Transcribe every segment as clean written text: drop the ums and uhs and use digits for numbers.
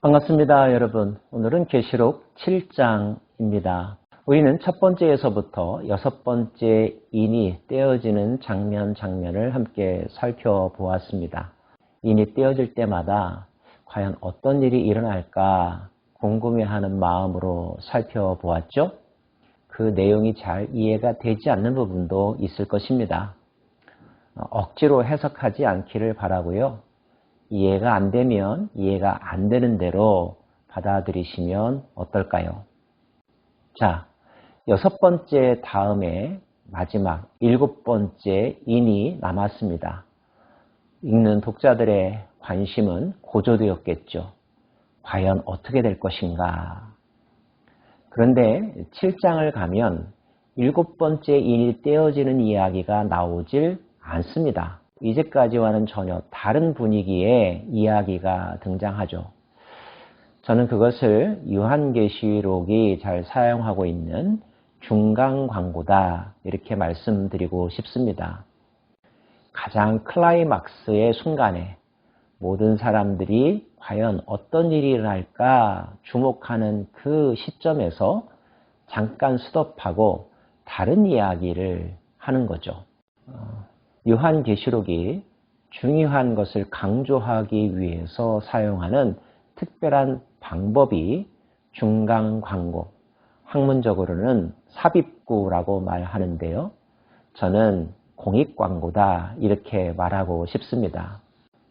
반갑습니다, 여러분. 오늘은 계시록 7장입니다. 우리는 첫 번째에서부터 여섯 번째 인이 떼어지는 장면을 함께 살펴보았습니다. 인이 떼어질 때마다 과연 어떤 일이 일어날까 궁금해하는 마음으로 살펴보았죠. 그 내용이 잘 이해가 되지 않는 부분도 있을 것입니다. 억지로 해석하지 않기를 바라고요. 이해가 안 되면 이해가 안 되는 대로 받아들이시면 어떨까요? 자, 여섯 번째 다음에 마지막 일곱 번째 인이 남았습니다. 읽는 독자들의 관심은 고조되었겠죠. 과연 어떻게 될 것인가? 그런데 7장을 가면 일곱 번째 인이 떼어지는 이야기가 나오질 않습니다. 이제까지와는 전혀 다른 분위기의 이야기가 등장하죠. 저는 그것을 요한계시록이 잘 사용하고 있는 중간 광고다 이렇게 말씀드리고 싶습니다. 가장 클라이막스의 순간에 모든 사람들이 과연 어떤 일이 일어날까 주목하는 그 시점에서 잠깐 스톱하고 다른 이야기를 하는 거죠. 요한계시록이 중요한 것을 강조하기 위해서 사용하는 특별한 방법이 중간 광고, 학문적으로는 삽입구라고 말하는데요. 저는 공익 광고다 이렇게 말하고 싶습니다.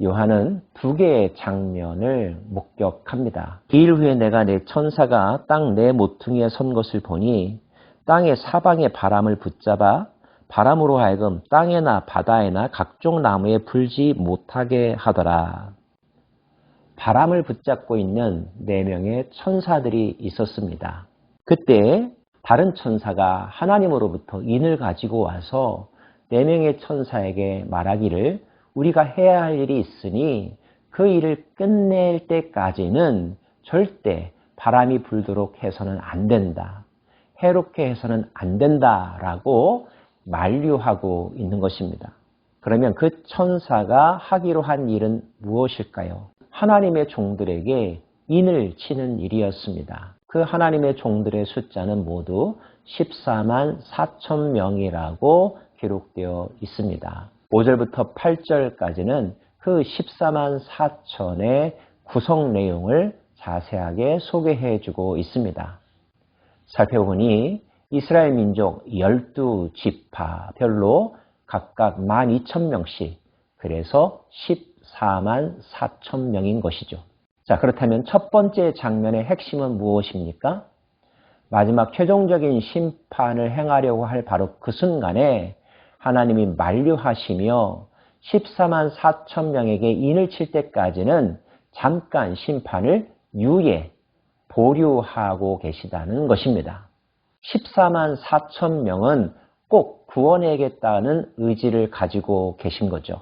요한은 두 개의 장면을 목격합니다. 기일 후에 내가 내 천사가 땅 내 모퉁이에 선 것을 보니 땅의 사방의 바람을 붙잡아 바람으로 하여금 땅에나 바다에나 각종 나무에 불지 못하게 하더라. 바람을 붙잡고 있는 4명의 천사들이 있었습니다. 그때 다른 천사가 하나님으로부터 인을 가지고 와서 4명의 천사에게 말하기를 우리가 해야 할 일이 있으니 그 일을 끝낼 때까지는 절대 바람이 불도록 해서는 안 된다. 해롭게 해서는 안 된다라고 만류하고 있는 것입니다. 그러면 그 천사가 하기로 한 일은 무엇일까요? 하나님의 종들에게 인을 치는 일이었습니다. 그 하나님의 종들의 숫자는 모두 14만 4천 명이라고 기록되어 있습니다. 5절부터 8절까지는 그 14만 4천의 구성 내용을 자세하게 소개해 주고 있습니다. 살펴보니 이스라엘 민족 12지파별로 각각 12,000명씩 그래서 14만 4천 명인 것이죠. 자, 그렇다면 첫 번째 장면의 핵심은 무엇입니까? 마지막 최종적인 심판을 행하려고 할 바로 그 순간에 하나님이 만류하시며 14만 4천 명에게 인을 칠 때까지는 잠깐 심판을 보류하고 계시다는 것입니다. 14만 4천 명은 꼭 구원해야겠다는 의지를 가지고 계신 거죠.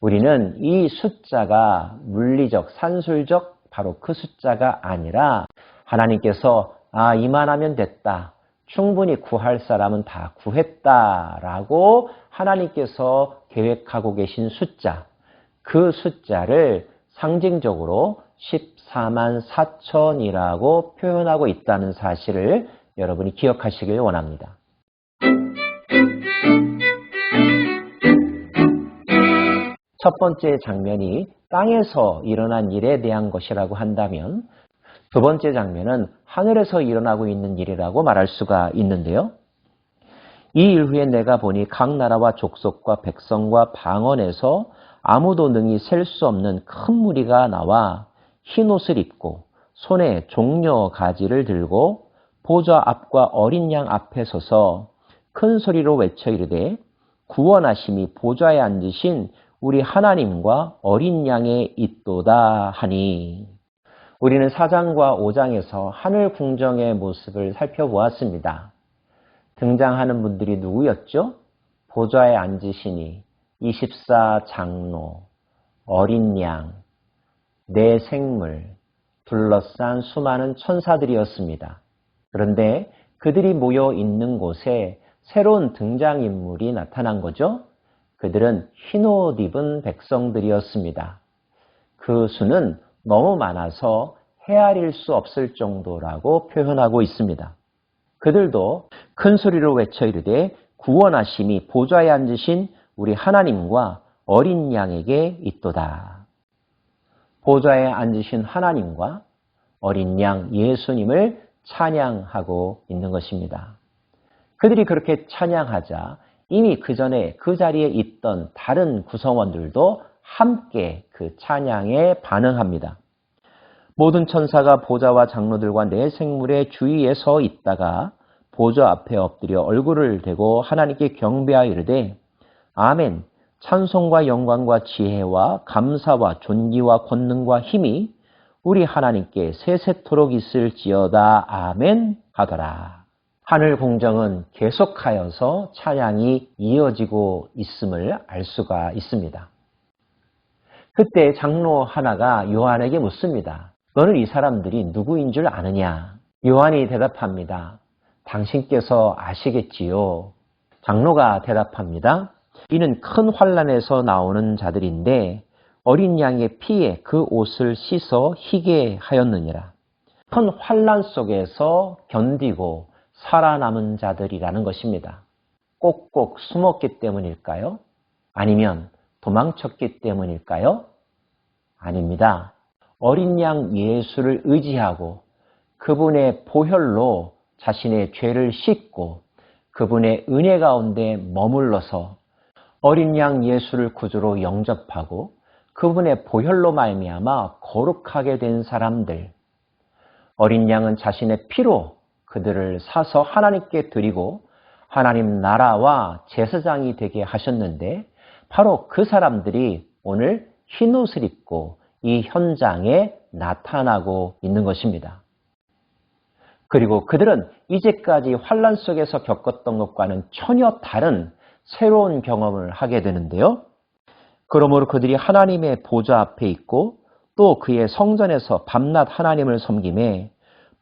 우리는 이 숫자가 물리적, 산술적 바로 그 숫자가 아니라 하나님께서 이만하면 됐다. 충분히 구할 사람은 다 구했다라고 하나님께서 계획하고 계신 숫자. 그 숫자를 상징적으로 14만 4천이라고 표현하고 있다는 사실을 여러분이 기억하시길 원합니다. 첫 번째 장면이 땅에서 일어난 일에 대한 것이라고 한다면 두 번째 장면은 하늘에서 일어나고 있는 일이라고 말할 수가 있는데요. 이 일 후에 내가 보니 각 나라와 족속과 백성과 방언에서 아무도 능히 셀 수 없는 큰 무리가 나와 흰 옷을 입고 손에 종려 가지를 들고 보좌 앞과 어린 양 앞에 서서 큰 소리로 외쳐 이르되 구원하심이 보좌에 앉으신 우리 하나님과 어린 양에 있도다 하니. 우리는 4장과 5장에서 하늘 궁정의 모습을 살펴보았습니다. 등장하는 분들이 누구였죠? 보좌에 앉으시니 24장로, 어린 양, 네 생물, 둘러싼 수많은 천사들이었습니다. 그런데 그들이 모여 있는 곳에 새로운 등장인물이 나타난 거죠. 그들은 흰옷 입은 백성들이었습니다. 그 수는 너무 많아서 헤아릴 수 없을 정도라고 표현하고 있습니다. 그들도 큰 소리로 외쳐 이르되 구원하심이 보좌에 앉으신 우리 하나님과 어린 양에게 있도다. 보좌에 앉으신 하나님과 어린 양 예수님을 찬양하고 있는 것입니다. 그들이 그렇게 찬양하자 이미 그 전에 그 자리에 있던 다른 구성원들도 함께 그 찬양에 반응합니다. 모든 천사가 보좌와 장로들과 네 생물의 주위에 서 있다가 보좌 앞에 엎드려 얼굴을 대고 하나님께 경배하여 이르되 아멘. 찬송과 영광과 지혜와 감사와 존귀와 권능과 힘이 우리 하나님께 세세토록 있을지어다. 아멘 하더라. 하늘 궁정은 계속하여서 찬양이 이어지고 있음을 알 수가 있습니다. 그때 장로 하나가 요한에게 묻습니다. 너는 이 사람들이 누구인 줄 아느냐? 요한이 대답합니다. 당신께서 아시겠지요. 장로가 대답합니다. 이는 큰 환난에서 나오는 자들인데 어린 양의 피에 그 옷을 씻어 희게 하였느니라. 큰 환난 속에서 견디고 살아남은 자들이라는 것입니다. 꼭꼭 숨었기 때문일까요? 아니면 도망쳤기 때문일까요? 아닙니다. 어린 양 예수를 의지하고 그분의 보혈로 자신의 죄를 씻고 그분의 은혜 가운데 머물러서 어린 양 예수를 구주로 영접하고 그분의 보혈로 말미암아 거룩하게 된 사람들, 어린 양은 자신의 피로 그들을 사서 하나님께 드리고 하나님 나라와 제사장이 되게 하셨는데 바로 그 사람들이 오늘 흰옷을 입고 이 현장에 나타나고 있는 것입니다. 그리고 그들은 이제까지 환난 속에서 겪었던 것과는 전혀 다른 새로운 경험을 하게 되는데요. 그러므로 그들이 하나님의 보좌 앞에 있고 또 그의 성전에서 밤낮 하나님을 섬김에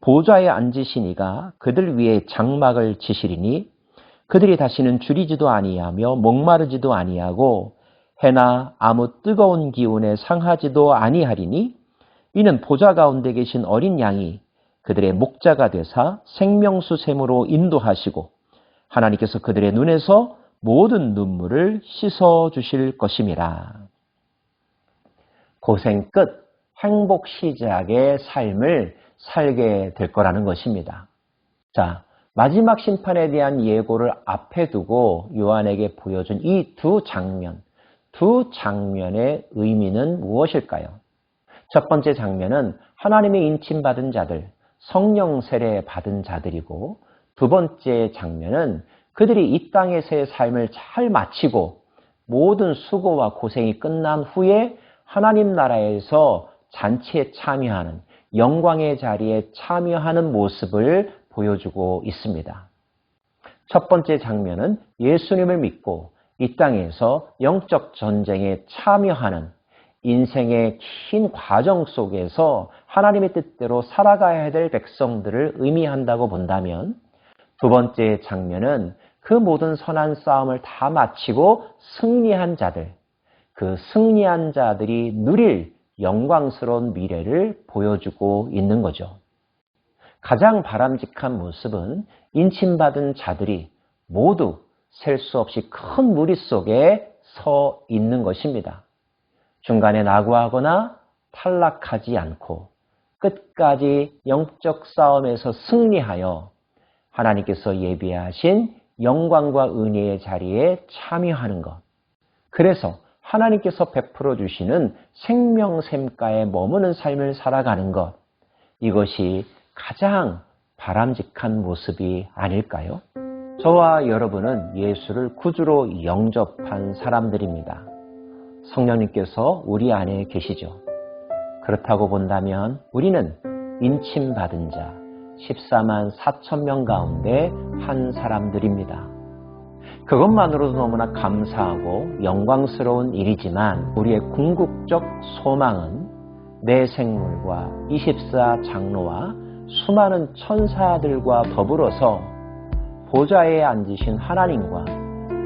보좌에 앉으신 이가 그들 위에 장막을 치시리니 그들이 다시는 줄이지도 아니하며 목마르지도 아니하고 해나 아무 뜨거운 기운에 상하지도 아니하리니 이는 보좌 가운데 계신 어린 양이 그들의 목자가 되사 생명수 샘으로 인도하시고 하나님께서 그들의 눈에서 모든 눈물을 씻어 주실 것임이라. 고생 끝 행복 시작의 삶을 살게 될 거라는 것입니다. 자, 마지막 심판에 대한 예고를 앞에 두고 요한에게 보여준 이 두 장면의 의미는 무엇일까요? 첫 번째 장면은 하나님의 인침받은 자들, 성령 세례 받은 자들이고 두 번째 장면은 그들이 이 땅에서의 삶을 잘 마치고 모든 수고와 고생이 끝난 후에 하나님 나라에서 잔치에 참여하는 영광의 자리에 참여하는 모습을 보여주고 있습니다. 첫 번째 장면은 예수님을 믿고 이 땅에서 영적 전쟁에 참여하는 인생의 긴 과정 속에서 하나님의 뜻대로 살아가야 될 백성들을 의미한다고 본다면 두 번째 장면은 그 모든 선한 싸움을 다 마치고 승리한 자들, 그 승리한 자들이 누릴 영광스러운 미래를 보여주고 있는 거죠. 가장 바람직한 모습은 인침받은 자들이 모두 셀 수 없이 큰 무리 속에 서 있는 것입니다. 중간에 낙오하거나 탈락하지 않고 끝까지 영적 싸움에서 승리하여 하나님께서 예비하신 영광과 은혜의 자리에 참여하는 것. 그래서 하나님께서 베풀어 주시는 생명샘가에 머무는 삶을 살아가는 것. 이것이 가장 바람직한 모습이 아닐까요? 저와 여러분은 예수를 구주로 영접한 사람들입니다. 성령님께서 우리 안에 계시죠. 그렇다고 본다면 우리는 인침받은 자 14만 4천 명 가운데 한 사람들입니다. 그것만으로도 너무나 감사하고 영광스러운 일이지만 우리의 궁극적 소망은 내 생물과 24 장로와 수많은 천사들과 더불어서 보좌에 앉으신 하나님과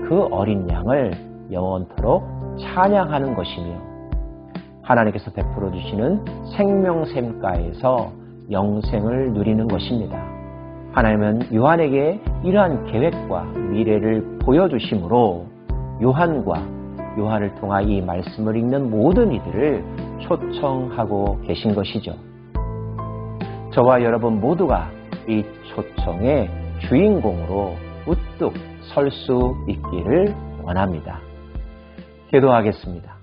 그 어린 양을 영원토록 찬양하는 것이며 하나님께서 베풀어 주시는 생명샘가에서 영생을 누리는 것입니다. 하나님은 요한에게 이러한 계획과 미래를 보여주심으로 요한을 통하 이 말씀을 읽는 모든 이들을 초청하고 계신 것이죠. 저와 여러분 모두가 이 초청의 주인공으로 우뚝 설 수 있기를 원합니다. 기도하겠습니다.